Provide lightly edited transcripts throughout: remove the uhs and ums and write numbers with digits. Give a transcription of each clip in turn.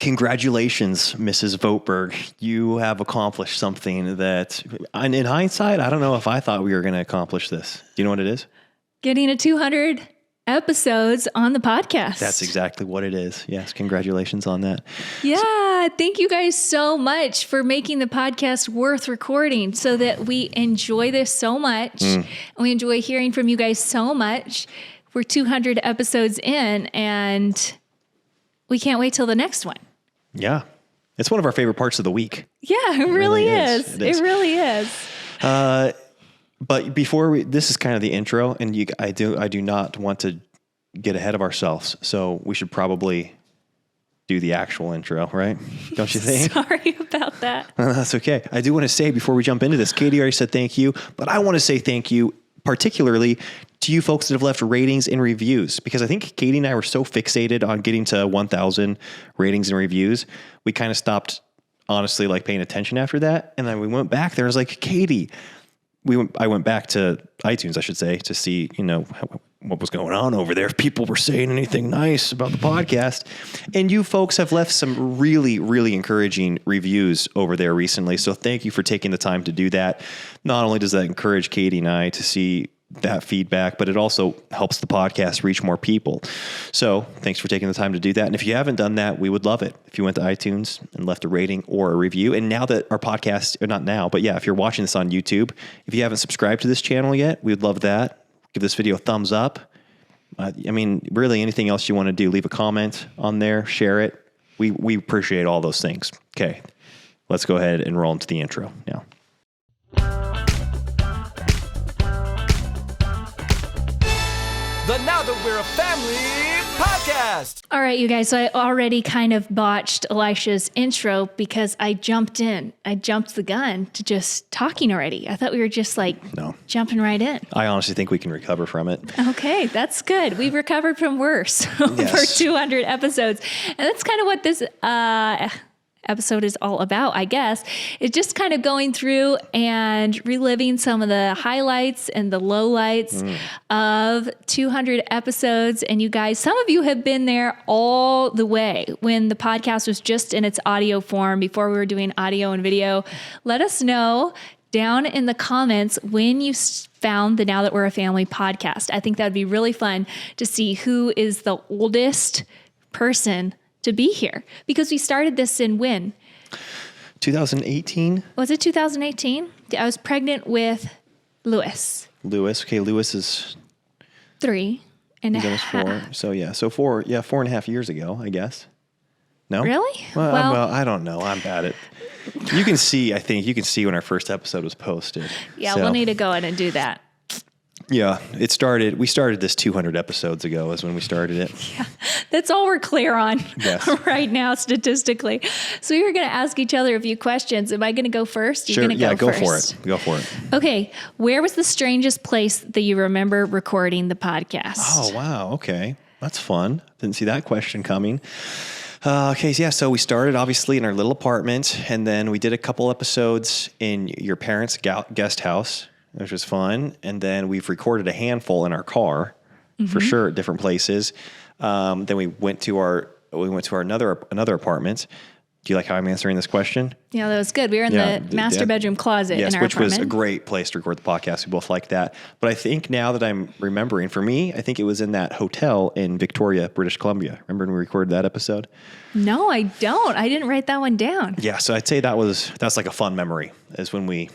Congratulations, Mrs. Vogtberg. You have accomplished something that, in hindsight, I don't know if I thought we were going to accomplish this. Do you know what it is? Getting to 200 episodes on the podcast. That's exactly what it is. Yes, congratulations on that. Yeah, thank you guys so much for making the podcast worth recording so that we enjoy this so much. And we enjoy hearing from you guys so much. We're 200 episodes in and we can't wait till the next one. Yeah. It's one of our favorite parts of the week. Yeah, it really is. It really is. But before this is kind of the intro, and I do not want to get ahead of ourselves. So we should probably do the actual intro, right? Don't you think? Sorry about that. That's okay. I do want to say before we jump into this, Katie already said thank you, but I want to say thank you particularly to you folks that have left ratings and reviews, because I think Katie and I were so fixated on getting to 1,000 ratings and reviews. We kind of stopped, honestly, like paying attention after that. And then we went back there. I was like, Katie, I went back to iTunes, I should say, to see, what was going on over there. If people were saying anything nice about the podcast. And you folks have left some really, really encouraging reviews over there recently. So thank you for taking the time to do that. Not only does that encourage Katie and I to see that feedback, but it also helps the podcast reach more people. So thanks for taking the time to do that. And if you haven't done that, we would love it if you went to iTunes and left a rating or a review. And now that our podcast, or not now, but yeah, if you're watching this on YouTube, if you haven't subscribed to this channel yet, we would love that. Give this video a thumbs up. Really anything else you want to do, leave a comment on there, share it. We appreciate all those things. Okay, let's go ahead and roll into the intro now. The Now That We're a Family podcast. All right, you guys. So I already kind of botched Elisha's intro because I jumped in. I jumped the gun to just talking already. I thought we were just jumping right in. I honestly think we can recover from it. Okay, that's good. We've recovered from worse for 200 episodes. And that's kind of what this episode is all about, I guess. It's just kind of going through and reliving some of the highlights and the lowlights of 200 episodes. And you guys, some of you have been there all the way when the podcast was just in its audio form before we were doing audio and video. Let us know down in the comments when you found the Now That We're a Family podcast. I think that'd be really fun to see who is the oldest person to be here, because we started this in when? 2018? Was it 2018? I was pregnant with Lewis. Okay, Lewis is 3 and a half. 4. So yeah, 4.5 years ago, I guess. No? Really? Well, I don't know. I'm bad at. You can see. I think you can see when our first episode was posted. Yeah, we'll need to go in and do that. Yeah, we started this 200 episodes ago is when we started it. Yeah, that's all we're clear on right now statistically. So we were going to ask each other a few questions. Am I going to go first? Sure, go for it. Go for it. Okay, where was the strangest place that you remember recording the podcast? Oh, wow, okay. That's fun. Didn't see that question coming. So we started obviously in our little apartment, and then we did a couple episodes in your parents' guest house, which was fun. And then we've recorded a handful in our car for sure at different places. Then we went to our another apartment. Do you like how I'm answering this question? Yeah, that was good. We were in the master bedroom closet in our apartment. Which was a great place to record the podcast. We both liked that. But I think now that I'm remembering, for me, I think it was in that hotel in Victoria, British Columbia. Remember when we recorded that episode? No, I don't. I didn't write that one down. Yeah, so I'd say that's like a fun memory, is when we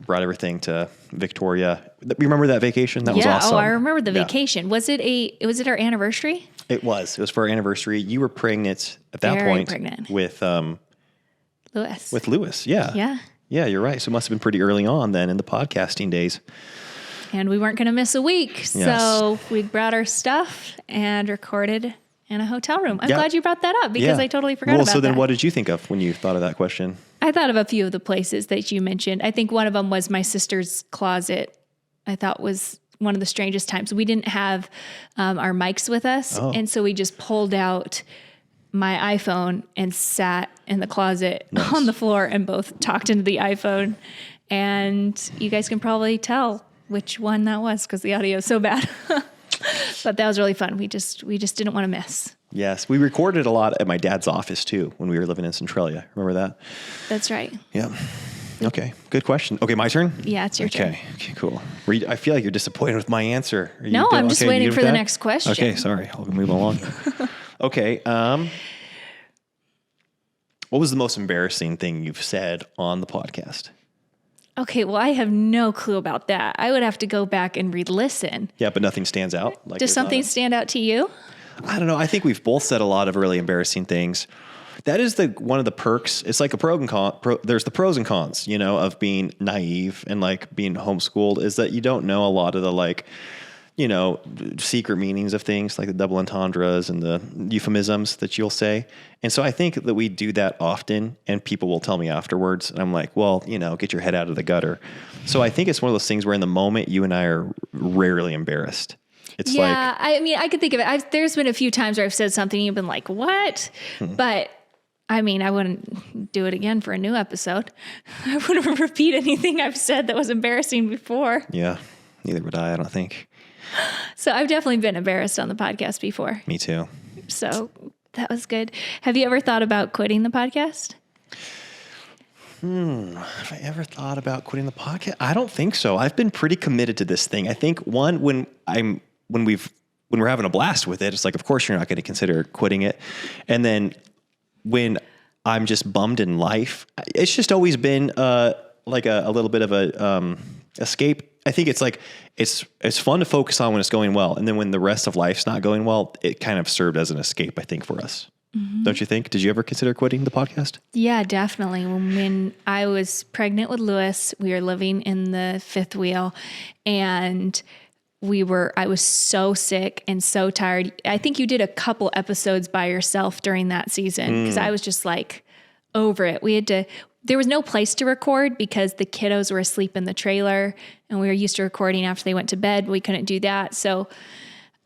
brought everything to Victoria. Remember that vacation? That was awesome. Oh, I remember the vacation. Was it our anniversary? It was. It was for our anniversary. You were pregnant at that point with Lewis. With Lewis, yeah. Yeah. Yeah, you're right. So it must have been pretty early on then in the podcasting days. And we weren't going to miss a week. Yes. So we brought our stuff and recorded in a hotel room. I'm glad you brought that up because I totally forgot about that. Well, so then what did you think of when you thought of that question? I thought of a few of the places that you mentioned. I think one of them was my sister's closet. I thought was one of the strangest times. We didn't have our mics with us. Oh. And so we just pulled out my iPhone and sat in the closet on the floor and both talked into the iPhone. And you guys can probably tell which one that was because the audio is so bad. But that was really fun. We just didn't want to miss. Yes. We recorded a lot at my dad's office too when we were living in Centralia. Remember that? That's right. Yeah. Okay. Good question. Okay. My turn? Yeah, it's your turn. Okay, cool. I feel like you're disappointed with my answer. No, I'm just waiting for the next question. Okay. Sorry. I'll move along. Okay. What was the most embarrassing thing you've said on the podcast? Okay, well, I have no clue about that. I would have to go back and re-listen. Yeah, but nothing stands out. Does something stand out to you? I don't know. I think we've both said a lot of really embarrassing things. That is one of the perks. It's like a pro and con. There's the pros and cons, of being naive and like being homeschooled is that you don't know a lot of the secret meanings of things like the double entendres and the euphemisms that you'll say. And so I think that we do that often and people will tell me afterwards. And I'm like, well, get your head out of the gutter. So I think it's one of those things where in the moment you and I are rarely embarrassed. It's I could think of it. There's been a few times where I've said something and you've been like, what? But I wouldn't do it again for a new episode. I wouldn't repeat anything I've said that was embarrassing before. Yeah, neither would I don't think. So I've definitely been embarrassed on the podcast before. Me too. So that was good. Have you ever thought about quitting the podcast? Have I ever thought about quitting the podcast? I don't think so. I've been pretty committed to this thing. I think when we're having a blast with it, it's like, of course you're not going to consider quitting it. And then when I'm just bummed in life, it's just always been like a little bit of a escape. I think it's like it's fun to focus on when it's going well, and then when the rest of life's not going well, it kind of served as an escape. I think for us, Don't you think? Did you ever consider quitting the podcast? Yeah, definitely. When I was pregnant with Lewis, we were living in the fifth wheel, and I was so sick and so tired. I think you did a couple episodes by yourself during that season because I was just like over it. There was no place to record because the kiddos were asleep in the trailer and we were used to recording after they went to bed. We couldn't do that. So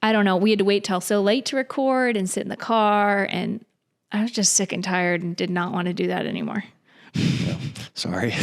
I don't know. We had to wait till so late to record and sit in the car. And I was just sick and tired and did not want to do that anymore. No, sorry.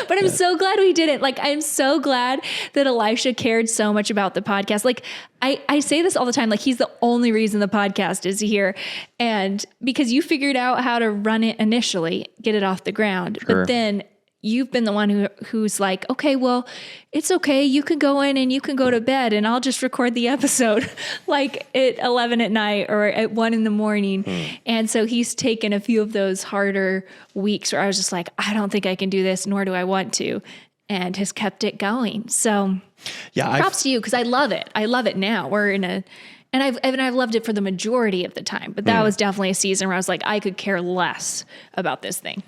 But I'm so glad we didn't. Like, I'm so glad that Elisha cared so much about the podcast. Like, I say this all the time, like he's the only reason the podcast is here. And because you figured out how to run it initially, get it off the ground. Sure. But then you've been the one who's like, okay, well, it's okay. You can go in and you can go to bed and I'll just record the episode like at 11 at night or at 1 in the morning. And so he's taken a few of those harder weeks where I was just like, I don't think I can do this, nor do I want to, and has kept it going. So yeah, props to you. Cause I love it. I love it now. And I've loved it for the majority of the time, but that was definitely a season where I was like, I could care less about this thing.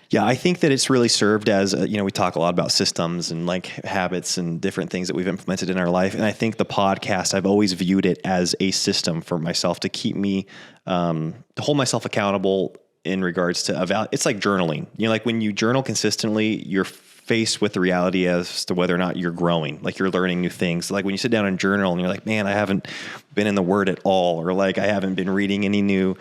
Yeah, I think that it's really served as, we talk a lot about systems and like habits and different things that we've implemented in our life. And I think the podcast, I've always viewed it as a system for myself to keep me, to hold myself accountable in regards to it's like journaling. Like when you journal consistently, you're faced with the reality as to whether or not you're growing, like you're learning new things. Like when you sit down and journal and you're like, man, I haven't been in the Word at all, or like I haven't been reading any new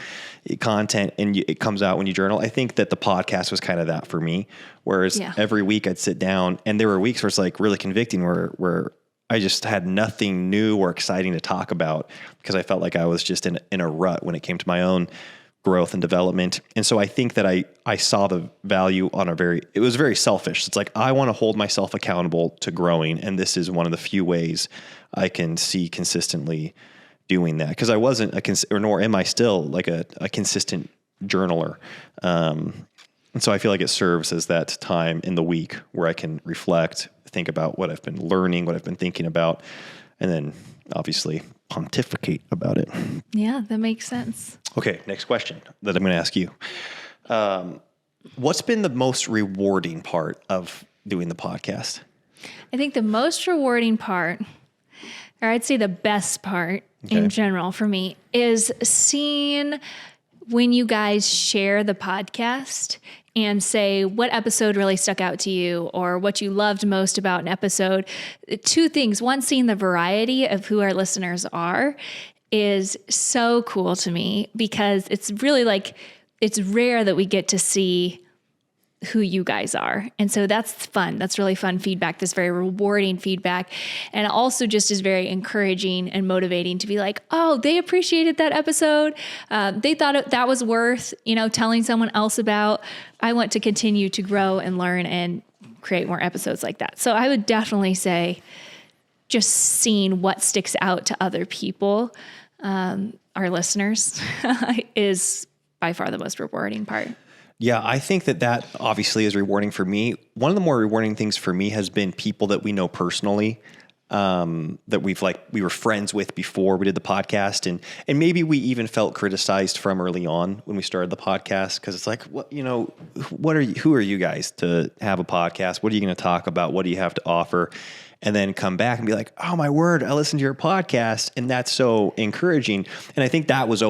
content, and it comes out when you journal. I think that the podcast was kind of that for me. Whereas every week I'd sit down, and there were weeks where it's like really convicting, where I just had nothing new or exciting to talk about because I felt like I was just in a rut when it came to my own growth and development. And so I think that I saw the value it was very selfish. It's like, I want to hold myself accountable to growing. And this is one of the few ways I can see consistently doing that. Cause I wasn't nor am I still like a consistent journaler. And so I feel like it serves as that time in the week where I can reflect, think about what I've been learning, what I've been thinking about, and then obviously pontificate about it. Yeah, that makes sense. Okay, next question that I'm going to ask you. What's been the most rewarding part of doing the podcast? I think the most rewarding part, or I'd say the best part in general for me, is seeing when you guys share the podcast and say what episode really stuck out to you or what you loved most about an episode. Two things. One, seeing the variety of who our listeners are is so cool to me because it's really like, it's rare that we get to see who you guys are. And so that's fun. That's really fun feedback. That's very rewarding feedback. And it also just is very encouraging and motivating to be like, oh, they appreciated that episode. They thought that was worth, telling someone else about. I want to continue to grow and learn and create more episodes like that. So I would definitely say just seeing what sticks out to other people, our listeners, is by far the most rewarding part. Yeah, I think that obviously is rewarding for me. One of the more rewarding things for me has been people that we know personally, that we were friends with before we did the podcast, and maybe we even felt criticized from early on when we started the podcast, because it's like, who are you guys to have a podcast? What are you going to talk about? What do you have to offer? And then come back and be like, oh my word, I listened to your podcast. And that's so encouraging. And I think that's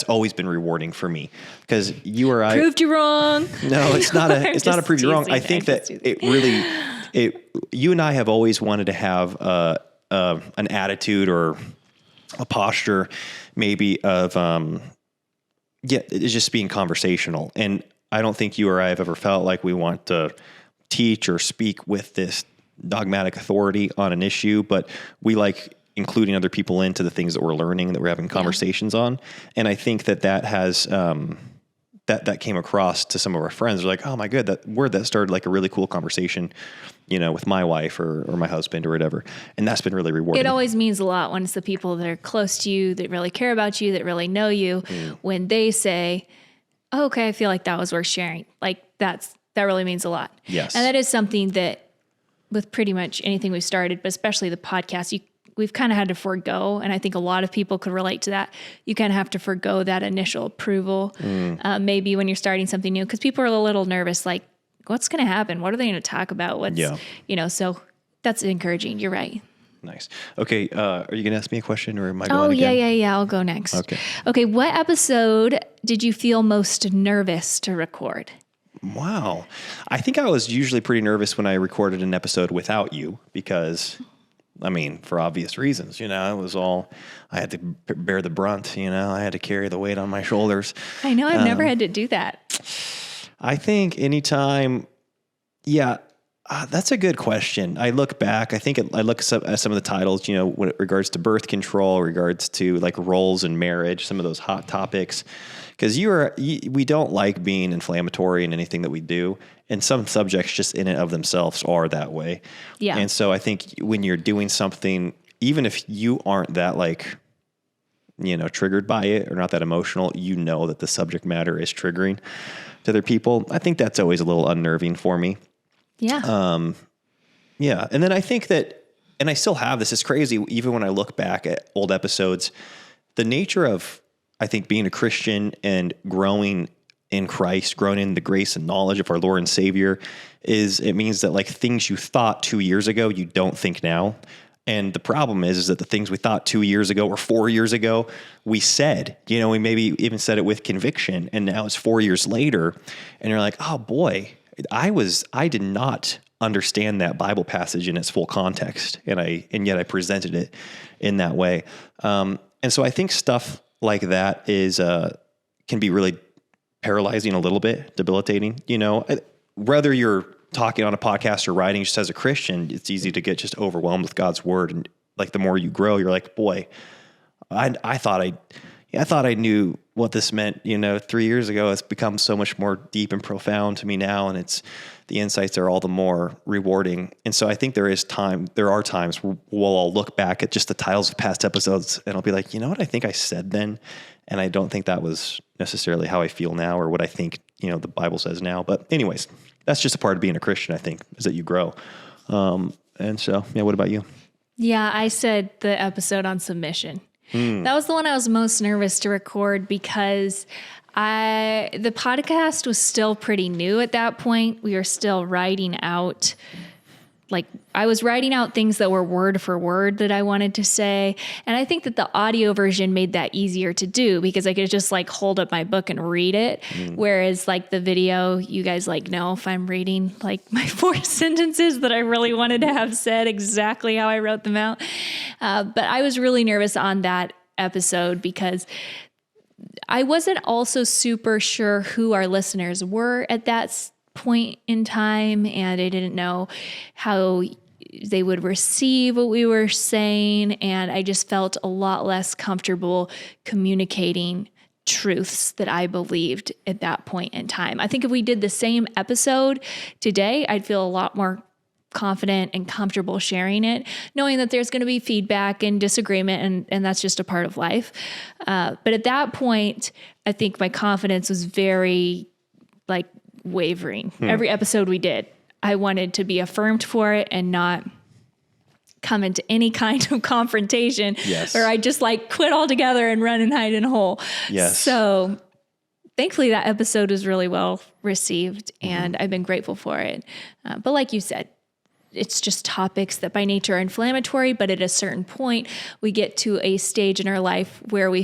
always been rewarding for me, because you or I proved you wrong. No, it's not a prove you wrong. I think that you and I have always wanted to have an attitude or a posture maybe of, it's just being conversational. And I don't think you or I have ever felt like we want to teach or speak with this dogmatic authority on an issue, but we like including other people into the things that we're learning, that we're having conversations on. And I think that has, that came across to some of our friends. They're like, oh my God, that started like a really cool conversation, with my wife or my husband or whatever. And that's been really rewarding. It always means a lot when it's the people that are close to you, that really care about you, that really know you, when they say, oh, okay, I feel like that was worth sharing. Like that really means a lot. Yes. And that is something that with pretty much anything we've started, but especially the podcast, we've kind of had to forego. And I think a lot of people could relate to that. You kind of have to forego that initial approval, maybe when you're starting something new, because people are a little nervous, like, what's going to happen? What are they going to talk about? So that's encouraging. You're right. Nice. Okay. Are you going to ask me a question, or am I going again? Yeah. I'll go next. Okay. What episode did you feel most nervous to record? Wow. I think I was usually pretty nervous when I recorded an episode without you, because, for obvious reasons, it was all, I had to bear the brunt, I had to carry the weight on my shoulders. I know, I've never had to do that. I think anytime, that's a good question. I look back, I look at some of the titles, when it regards to birth control, regards to like roles in marriage, some of those hot topics. Because we don't like being inflammatory in anything that we do. And some subjects just in and of themselves are that way. Yeah. And so I think when you're doing something, even if you aren't that triggered by it or not that emotional, that the subject matter is triggering to other people. I think that's always a little unnerving for me. Yeah. Yeah. And then I think that, and I still have this, it's crazy, even when I look back at old episodes, the nature of, I think, being a Christian and growing in Christ, growing in the grace and knowledge of our Lord and Savior, it means that like things you thought 2 years ago, you don't think now. And the problem is that the things we thought 2 years ago or 4 years ago, we said, we maybe even said it with conviction, and now it's 4 years later and you're like, oh boy, I did not understand that Bible passage in its full context. And yet I presented it in that way. And so I think stuff like that can be really paralyzing a little bit, debilitating, whether you're talking on a podcast or writing just as a Christian, it's easy to get just overwhelmed with God's word. And like, the more you grow, you're like, boy, I thought I knew what this meant, 3 years ago. It's become so much more deep and profound to me now. And the insights are all the more rewarding. And so I think there are times where we'll all look back at just the titles of past episodes and I'll be like, you know what I think I said then? And I don't think that was necessarily how I feel now or what I think, the Bible says now. But anyways, that's just a part of being a Christian, I think, is that you grow. And so, what about you? Yeah, I said the episode on submission. That was the one I was most nervous to record, because the podcast was still pretty new at that point. We were still writing out, I was writing out things that were word for word that I wanted to say. And I think that the audio version made that easier to do, because I could just hold up my book and read it. Whereas the video, you guys know if I'm reading my 4 sentences that I really wanted to have said exactly how I wrote them out. But I was really nervous on that episode because I wasn't also super sure who our listeners were at that point in time, and I didn't know how they would receive what we were saying. And I just felt a lot less comfortable communicating truths that I believed at that point in time. I think if we did the same episode today, I'd feel a lot more confident and comfortable sharing it, knowing that there's going to be feedback and disagreement, and that's just a part of life. But at that point, I think my confidence was very wavering. Every episode we did, I wanted to be affirmed for it and not come into any kind of confrontation where I just quit altogether and run and hide in a hole. Yes. So thankfully that episode was really well received, and I've been grateful for it. But like you said, it's just topics that by nature are inflammatory, but at a certain point, we get to a stage in our life where we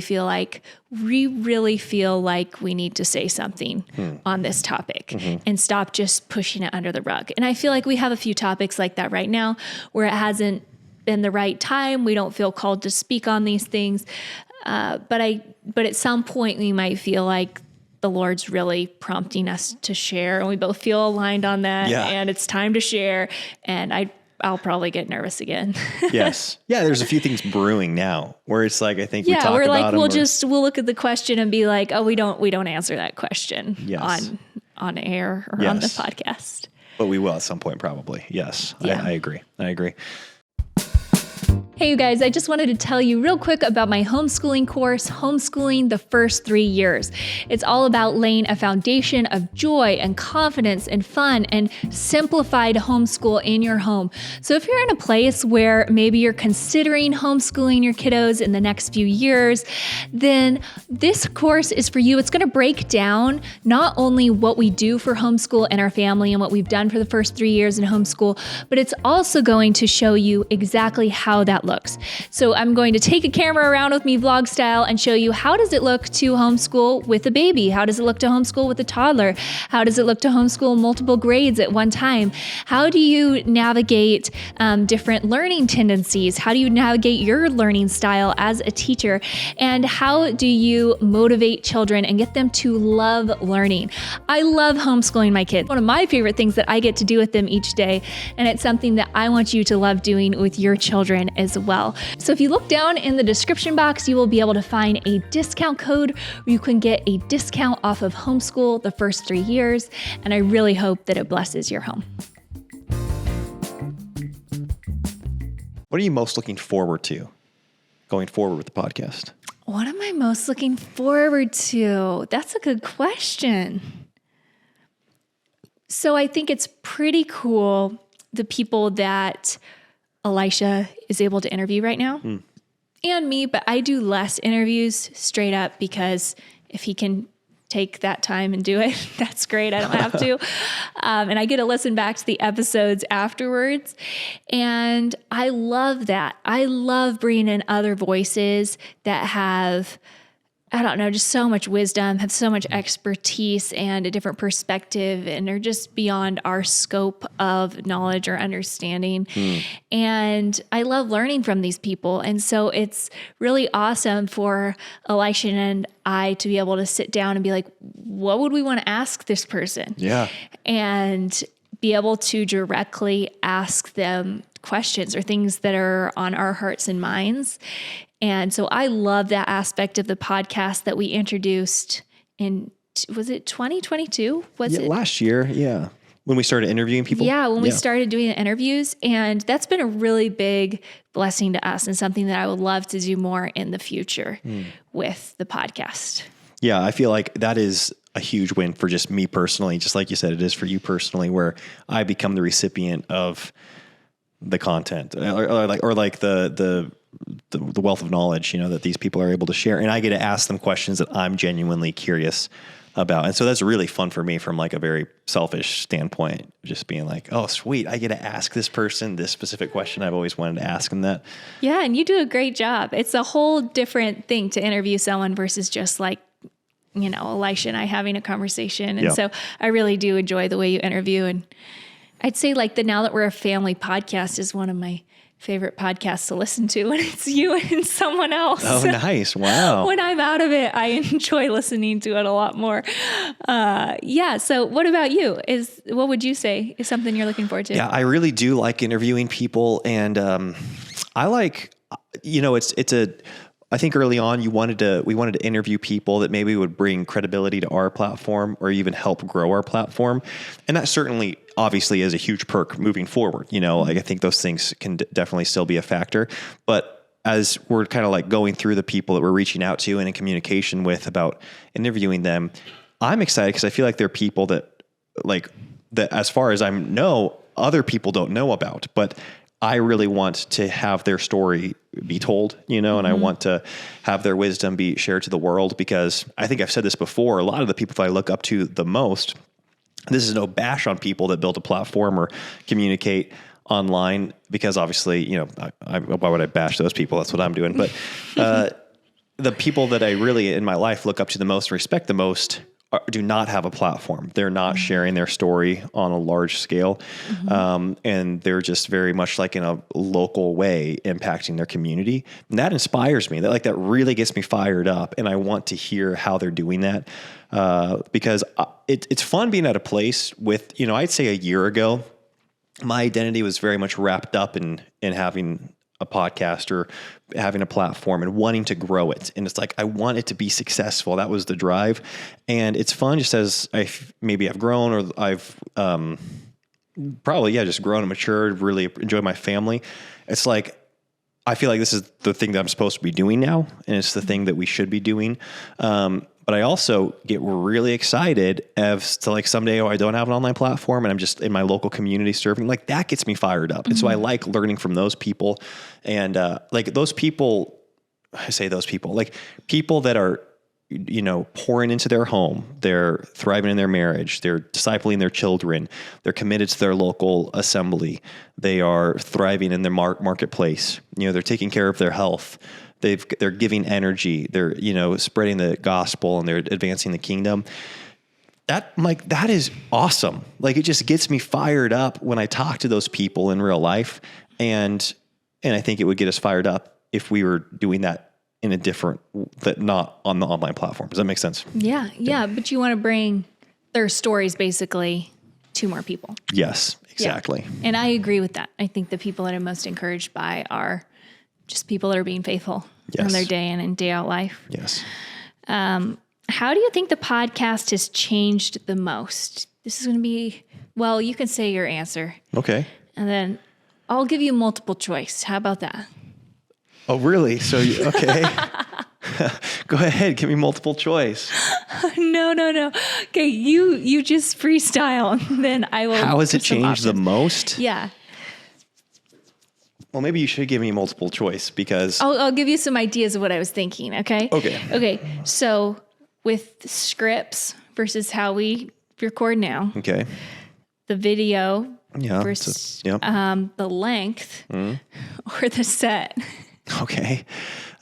really feel like we need to say something on this topic and stop just pushing it under the rug. And I feel like we have a few topics like that right now where it hasn't been the right time. We don't feel called to speak on these things. But at some point we might feel like the Lord's really prompting us to share, and we both feel aligned on that. Yeah. And it's time to share. And I'll probably get nervous again. Yes. Yeah. There's a few things brewing now where it's I think we talk we're about them. We'll look at the question and be like, oh, we don't answer that question Yes. on air or on the podcast. But we will at some point, probably. Yes. Yeah. I agree. Hey, you guys, I just wanted to tell you real quick about my homeschooling course, Homeschooling the First 3 Years. It's all about laying a foundation of joy and confidence and fun and simplified homeschool in your home. So if you're in a place where maybe you're considering homeschooling your kiddos in the next few years, then this course is for you. It's going to break down not only what we do for homeschool and our family and what we've done for the first 3 years in homeschool, but it's also going to show you exactly how that looks. So I'm going to take a camera around with me vlog style and show you how does it look to homeschool with a baby? How does it look to homeschool with a toddler? How does it look to homeschool multiple grades at one time? How do you navigate different learning tendencies? How do you navigate your learning style as a teacher? And how do you motivate children and get them to love learning? I love homeschooling my kids. One of my favorite things that I get to do with them each day, and it's something that I want you to love doing with your children as well. So if you look down in the description box, you will be able to find a discount code where you can get a discount off of Homeschool the First 3 Years, and I really hope that it blesses your home. What are you most looking forward to going forward with the podcast? What am I most looking forward to? That's a good question. So I think it's pretty cool, the people that Elisha is able to interview right now and me, but I do less interviews straight up because if he can take that time and do it, that's great. I don't have to. And I get to listen back to the episodes afterwards. And I love that. I love bringing in other voices that have, I don't know, just so much wisdom, have so much expertise and a different perspective, and are just beyond our scope of knowledge or understanding. And I love learning from these people. And so it's really awesome for Elisha and I to be able to sit down and be like, what would we want to ask this person? Yeah. And be able to directly ask them questions or things that are on our hearts and minds. And so I love that aspect of the podcast that we introduced in, was it 2022? Last year. Yeah. When we started interviewing people. Yeah. When we started doing the interviews. And that's been a really big blessing to us and something that I would love to do more in the future with the podcast. Yeah. I feel like that is a huge win for just me personally. Just like you said, it is for you personally, where I become the recipient of the content or the wealth of knowledge, that these people are able to share. And I get to ask them questions that I'm genuinely curious about. And so that's really fun for me from a very selfish standpoint, just being like, oh, sweet. I get to ask this person this specific question I've always wanted to ask them that. Yeah. And you do a great job. It's a whole different thing to interview someone versus just Elisha and I having a conversation. And so I really do enjoy the way you interview. And I'd say the Now That We're a Family podcast is one of my favorite podcasts to listen to when it's you and someone else. Oh, nice. Wow. When I'm out of it, I enjoy listening to it a lot more. So what about you? What would you say is something you're looking forward to? Yeah, I really do like interviewing people, and I like, I think early on we wanted to interview people that maybe would bring credibility to our platform or even help grow our platform. And that certainly obviously is a huge perk moving forward. Like I think those things can definitely still be a factor, but as we're kind of like going through the people that we're reaching out to and in communication with about interviewing them, I'm excited because I feel like they're people that as far as I know, other people don't know about, but I really want to have their story be told, and I want to have their wisdom be shared to the world, because I think I've said this before, a lot of the people that I look up to the most, this is no bash on people that build a platform or communicate online, because obviously, why would I bash those people? That's what I'm doing. But the people that I really in my life look up to the most, respect the most, do not have a platform. They're not sharing their story on a large scale. And they're just very much like in a local way impacting their community. And that inspires me. That really gets me fired up. And I want to hear how they're doing that. Because it's fun being at a place with, I'd say a year ago, my identity was very much wrapped up in having a podcast or having a platform and wanting to grow it. And it's like, I want it to be successful. That was the drive. And it's fun just as I've grown, or I've just grown and matured, really enjoy my family. It's like, I feel like this is the thing that I'm supposed to be doing now. And it's the thing that we should be doing. But I also get really excited as to someday, I don't have an online platform and I'm just in my local community serving. That gets me fired up. And so I like learning from those people. And those people, I say those people, people that are, pouring into their home, they're thriving in their marriage, they're discipling their children, they're committed to their local assembly, they are thriving in their marketplace, they're taking care of their health. They're giving energy. They're, spreading the gospel, and they're advancing the kingdom. That is awesome. It just gets me fired up when I talk to those people in real life. And I think it would get us fired up if we were doing that in a different, that not on the online platform. Does that make sense? Yeah. But you want to bring their stories basically to more people. Yes, exactly. Yeah. And I agree with that. I think the people that I'm most encouraged by are just people that are being faithful in their day in and day out life. Yes. How do you think the podcast has changed the most? This is going to be, you can say your answer. Okay. And then I'll give you multiple choice. How about that? Oh, really? So, okay. Go ahead. Give me multiple choice. No. Okay. You just freestyle, and then I will. How has it changed the most? Yeah. Well, maybe you should give me multiple choice, because I'll give you some ideas of what I was thinking. Okay. Okay. So with scripts versus how we record now. Okay. The video versus the length or the set. Okay.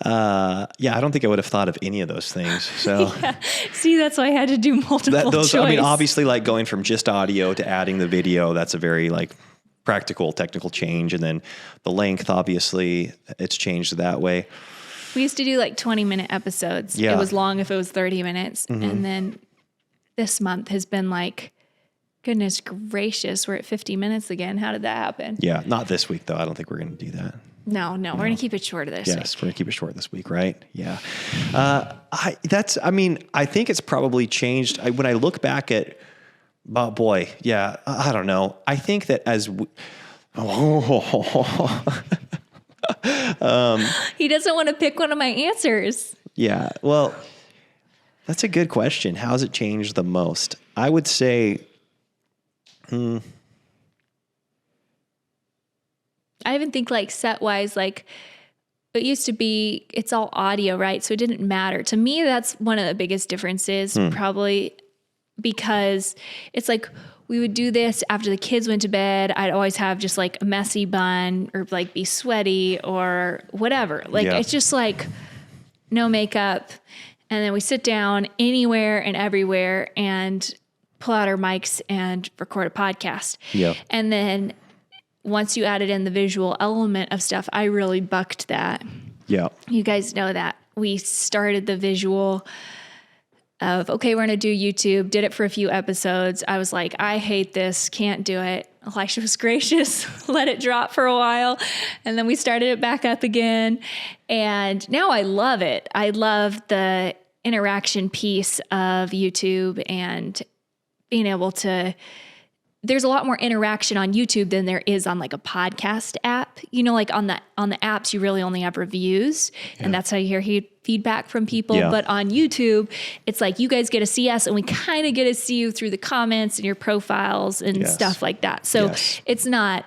I don't think I would have thought of any of those things. So See, that's why I had to do multiple choice. Obviously going from just audio to adding the video, that's a very practical, technical change. And then the length, obviously, it's changed that way. We used to do 20-minute episodes. Yeah. It was long if it was 30 minutes. And then this month has been goodness gracious, we're at 50 minutes again. How did that happen? Yeah, not this week, though. I don't think we're going to do that. No, we're going to keep it short this week. Yes, we're going to keep it short this week, right? Yeah. I think it's probably changed. When I look back at, I don't know. I think that he doesn't want to pick one of my answers. Yeah. Well, that's a good question. How has it changed the most? I would say, I even think set wise, it used to be, it's all audio, right? So it didn't matter. To me, that's one of the biggest differences, probably because it's we would do this after the kids went to bed. I'd always have just a messy bun or be sweaty or whatever. It's just no makeup. And then we sit down anywhere and everywhere and pull out our mics and record a podcast. Yeah. And then once you added in the visual element of stuff, I really bucked that. Yeah. You guys know that we started the visual of, okay, we're going to do YouTube, did it for a few episodes. I was like, I hate this, can't do it. Elisha was gracious, let it drop for a while. And then we started it back up again. And now I love it. I love the interaction piece of YouTube and being able to, there's a lot more interaction on YouTube than there is on like a podcast app. You know, like on the apps, you really only have reviews, and that's how you hear feedback from people. Yeah. But on YouTube, it's like you guys get to see us, and we kind of get to see you through the comments and your profiles and stuff like that. So it's not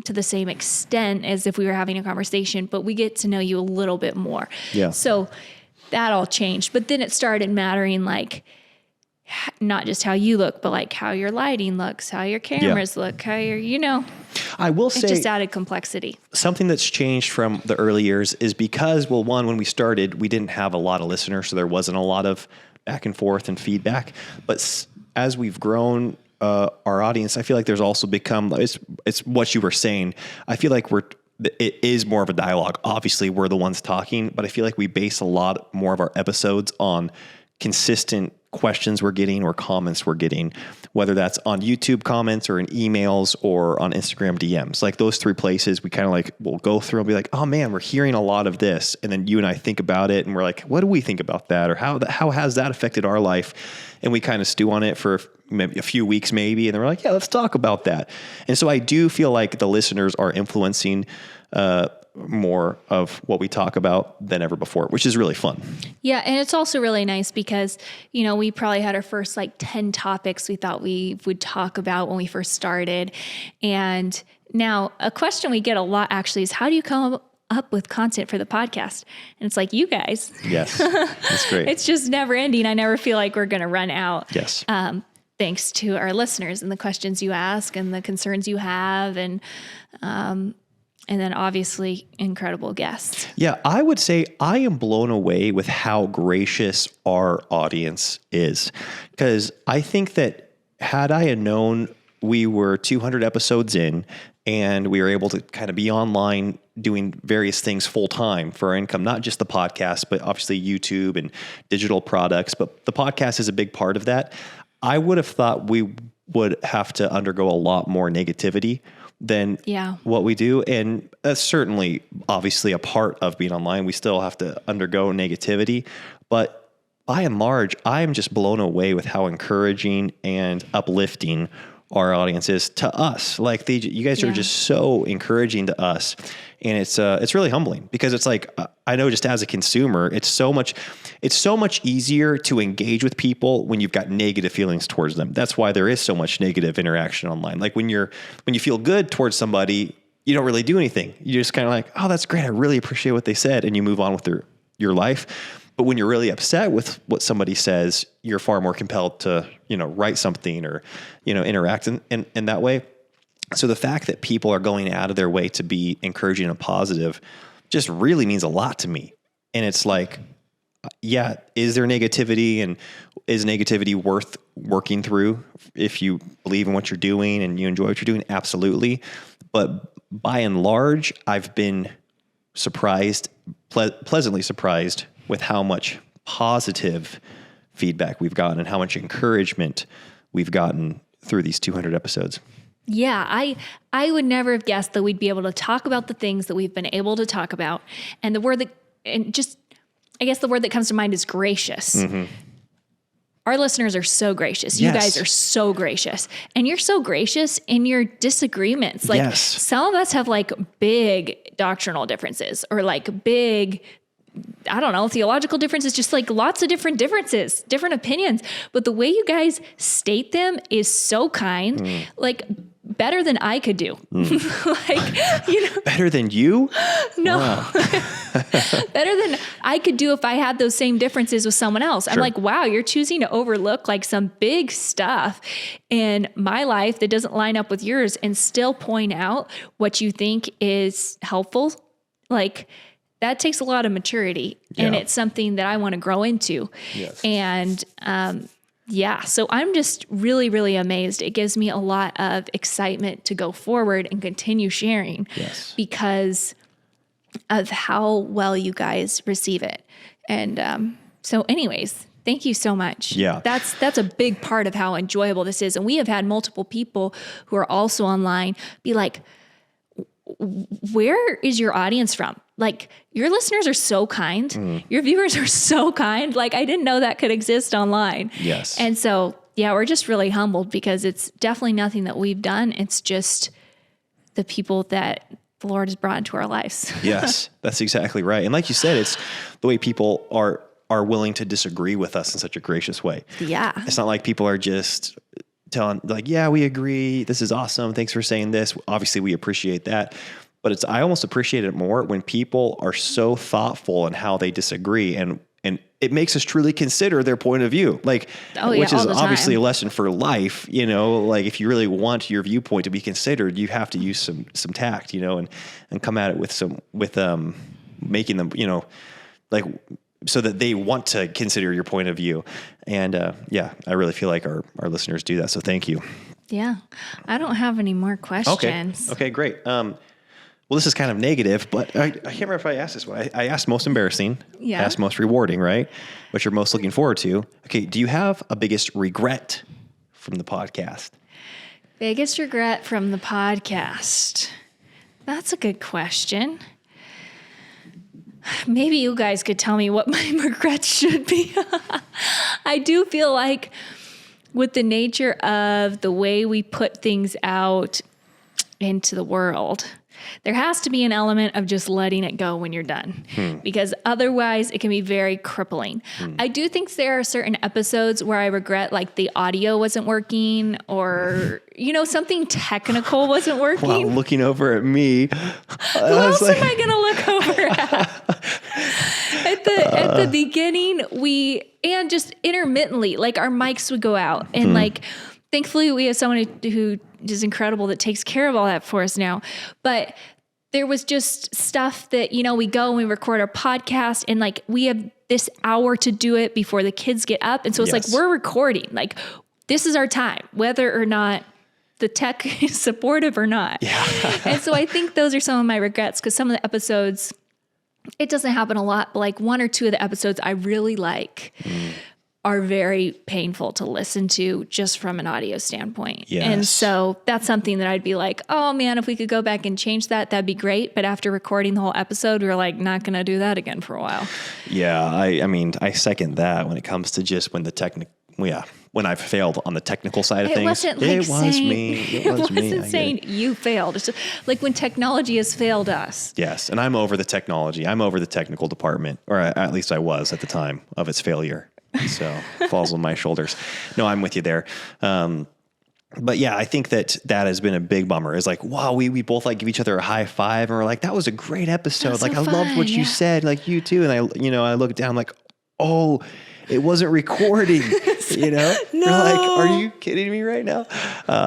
to the same extent as if we were having a conversation, but we get to know you a little bit more. Yeah. So that all changed. But then it started mattering, like, not just how you look, but like how your lighting looks, how your cameras look, how your, you know, I will say it just added complexity. Something that's changed from the early years is because, well, one, when we started, we didn't have a lot of listeners, so there wasn't a lot of back and forth and feedback. But as we've grown our audience, I feel like there's also become, it's what you were saying. I feel like it is more of a dialogue. Obviously, we're the ones talking, but I feel like we base a lot more of our episodes on consistent questions we're getting or comments we're getting, whether that's on YouTube comments or in emails or on Instagram DMs. Like those three places, we kind of like, we'll go through and be like, oh man, we're hearing a lot of this. And then you and I think about it and we're like, what do we think about that? Or how has that affected our life? And we kind of stew on it for maybe a few weeks maybe. And then we're like, yeah, let's talk about that. And so I do feel like the listeners are influencing more of what we talk about than ever before, which is really fun. Yeah. And it's also really nice because, you know, we probably had our first like 10 topics we thought we would talk about when we first started. And now a question we get a lot actually is, how do you come up with content for the podcast? And it's like, you guys. Yes. That's great. It's just never ending. I never feel like we're going to run out. Yes. Thanks to our listeners and the questions you ask and the concerns you have. And then obviously incredible guests. Yeah, I would say I am blown away with how gracious our audience is. Because I think that had I had known we were 200 episodes in and we were able to kind of be online doing various things full time for our income, not just the podcast, but obviously YouTube and digital products. But the podcast is a big part of that. I would have thought we would have to undergo a lot more negativity than what we do. And that's certainly obviously a part of being online. We still have to undergo negativity, but by and large, I'm just blown away with how encouraging and uplifting our audience is to us. Like you guys are just so encouraging to us. And it's really humbling because it's like, I know just as a consumer, it's so much easier to engage with people when you've got negative feelings towards them. That's why there is so much negative interaction online. Like when you feel good towards somebody, you don't really do anything. You just kind of like, oh, that's great. I really appreciate what they said. And you move on with your life. But when you're really upset with what somebody says, you're far more compelled to, write something or, interact in that way. So the fact that people are going out of their way to be encouraging and positive just really means a lot to me. And it's like, yeah, is there negativity, and is negativity worth working through if you believe in what you're doing and you enjoy what you're doing? Absolutely. But by and large, I've been surprised, pleasantly surprised with how much positive feedback we've gotten and how much encouragement we've gotten through these 200 episodes. Yeah, I would never have guessed that we'd be able to talk about the things that we've been able to talk about. And I guess the word that comes to mind is gracious. Mm-hmm. Our listeners are so gracious. You guys are so gracious. And you're so gracious in your disagreements. Like some of us have like big doctrinal differences or like big, I don't know, theological differences, just like lots of different differences, different opinions. But the way you guys state them is so kind, like better than I could do. Better than you? No. Wow. Better than I could do if I had those same differences with someone else. I'm like, wow, you're choosing to overlook like some big stuff in my life that doesn't line up with yours and still point out what you think is helpful. Like, that takes a lot of maturity, and it's something that I want to grow into. Yes. And yeah, so I'm just really, really amazed. It gives me a lot of excitement to go forward and continue sharing. Yes. Because of how well you guys receive it. And so anyways, thank you so much. Yeah. That's a big part of how enjoyable this is. And we have had multiple people who are also online be like, where is your audience from? Like, your listeners are so kind. Your viewers are so kind. Like, I didn't know that could exist online. Yes. And so, yeah, we're just really humbled because it's definitely nothing that we've done. It's just the people that the Lord has brought into our lives. Yes, that's exactly right. And like you said, it's the way people are willing to disagree with us in such a gracious way. Yeah. It's not like people are just telling like, yeah, we agree. This is awesome. Thanks for saying this. Obviously we appreciate that, but I almost appreciate it more when people are so thoughtful in how they disagree, and it makes us truly consider their point of view. Like, which is obviously a lesson for life, like if you really want your viewpoint to be considered, you have to use some tact, and come at it with making them, like, so that they want to consider your point of view. And I really feel like our listeners do that. So thank you. Yeah. I don't have any more questions. Okay, great. Well, this is kind of negative, but I can't remember if I asked this one. I asked most embarrassing. Yeah. I asked most rewarding, right? What you're most looking forward to. Okay, do you have a biggest regret from the podcast? Biggest regret from the podcast. That's a good question. Maybe you guys could tell me what my regrets should be. I do feel like with the nature of the way we put things out into the world, there has to be an element of just letting it go when you're done, because otherwise it can be very crippling. I do think there are certain episodes where I regret, like the audio wasn't working, or, something technical wasn't working. Wow, looking over at me. Who else am I going to look over at? At the beginning, and just intermittently, like our mics would go out, and like, thankfully we have someone who is incredible that takes care of all that for us now. But there was just stuff that, we go and we record our podcast, and like we have this hour to do it before the kids get up. And so it's like, we're recording, like this is our time, whether or not the tech is supportive or not. Yeah. And so I think those are some of my regrets, because some of the episodes, it doesn't happen a lot, but like one or two of the episodes I really like are very painful to listen to just from an audio standpoint. Yes. And so that's something that I'd be like, oh man, if we could go back and change that, that'd be great. But after recording the whole episode, we were like, not going to do that again for a while. Yeah. I mean, I second that when it comes to just when when I've failed on the technical side of things. Wasn't like it was saying, me. It wasn't saying you failed. It's just like when technology has failed us. Yes. And I'm over the technology. I'm over the technical department, or at least I was at the time of its failure. So falls on my shoulders. No, I'm with you there. But yeah, I think that has been a big bummer. Is like, wow, we both like give each other a high five, and we're like, that was a great episode. Like, I loved what you said, like you too. And I look down like, oh, it wasn't recording, No. You're like, are you kidding me right now?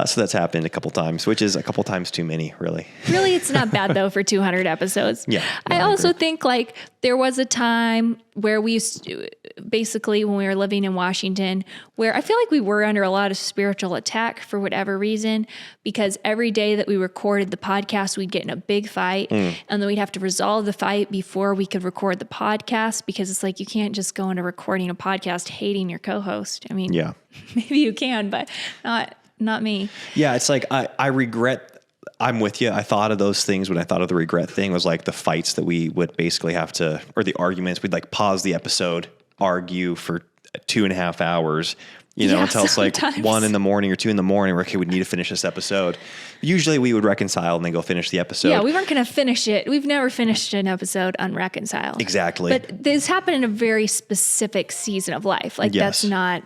So that's happened a couple times, which is a couple times too many, really. Really, it's not bad though for 200 episodes. Yeah. I also think like there was a time where we used to, basically when we were living in Washington, where I feel like we were under a lot of spiritual attack for whatever reason, because every day that we recorded the podcast, we'd get in a big fight, and then we'd have to resolve the fight before we could record the podcast, because it's like, you can't just go into recording a podcast hating your co-host. I mean, yeah, maybe you can, but not me. Yeah. It's like, I regret. I'm with you. I thought of those things when I thought of the regret thing, was like the fights that we would basically have to, or the arguments, we'd like pause the episode, argue for 2.5 hours, until it's like 1 in the morning or 2 in the morning. We're okay, we need to finish this episode. Usually we would reconcile and then go finish the episode. Yeah, we weren't going to finish it. We've never finished an episode unreconciled. Exactly. But this happened in a very specific season of life. Like, that's not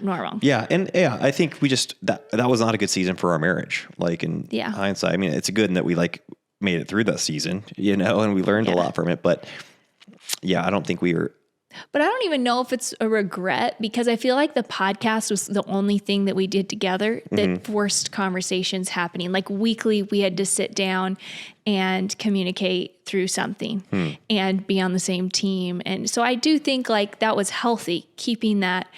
normal. Yeah. And I think we just, that was not a good season for our marriage. Like, in hindsight, I mean, it's good in that we like made it through the season, and we learned a lot from it. But yeah, I don't think we were. But I don't even know if it's a regret, because I feel like the podcast was the only thing that we did together that forced conversations happening. Like weekly, we had to sit down and communicate through something and be on the same team. And so I do think like that was healthy, keeping that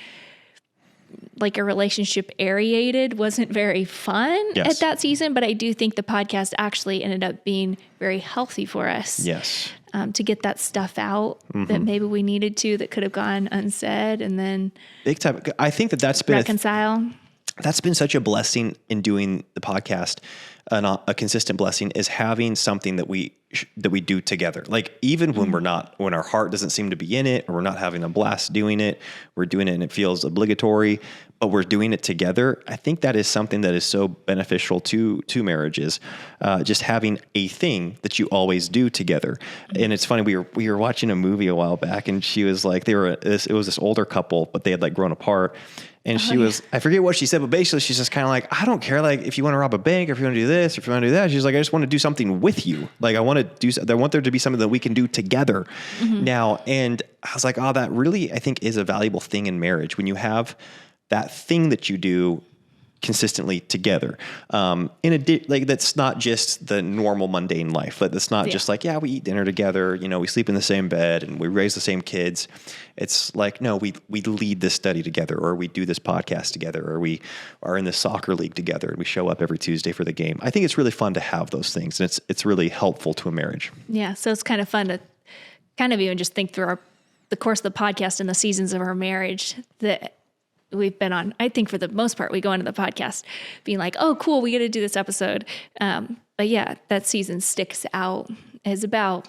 like a relationship aerated wasn't very fun Yes. at that season, but I do think the podcast actually ended up being very healthy for us. Yes. To get that stuff out that maybe we needed to, that could have gone unsaid, and then Big time. I think that's been reconcile. that's been such a blessing in doing the podcast. A consistent blessing is having something that we do together. Like even when when our heart doesn't seem to be in it, or we're not having a blast doing it, we're doing it and it feels obligatory, but we're doing it together. I think that is something that is so beneficial to marriages. Just having a thing that you always do together. And it's funny, we were watching a movie a while back, and she was like, it was this older couple, but they had like grown apart. And she was, I forget what she said, but basically she's just kind of like, I don't care, like if you want to rob a bank, or if you want to do this, or if you want to do that. She's like, I just want to do something with you. Like I want there to be something that we can do together now. And I was like, oh, that really, I think, is a valuable thing in marriage, when you have that thing that you do consistently together. Like that's not just the normal mundane life. That's not just like, we eat dinner together, we sleep in the same bed and we raise the same kids. It's like, no, we lead this study together, or we do this podcast together, or we are in the soccer league together and we show up every Tuesday for the game. I think it's really fun to have those things, and it's really helpful to a marriage. Yeah. So it's kind of fun to kind of even just think through the course of the podcast and the seasons of our marriage that we've been on. I think for the most part, we go into the podcast being like, oh, cool, we get to do this episode. But yeah, that season sticks out as about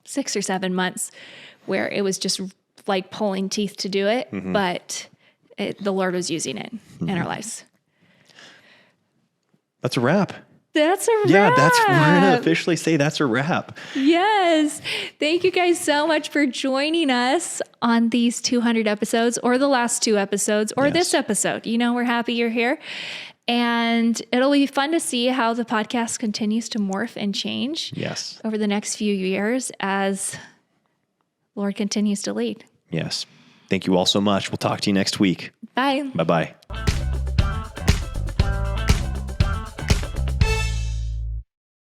6 or 7 months where it was just like pulling teeth to do it, but the Lord was using it in our lives. That's a wrap. That's a wrap. Yeah, we're going to officially say that's a wrap. Yes. Thank you guys so much for joining us on these 200 episodes, or the last 2 episodes, or this episode. We're happy you're here. And it'll be fun to see how the podcast continues to morph and change over the next few years as Lord continues to lead. Yes. Thank you all so much. We'll talk to you next week. Bye. Bye-bye.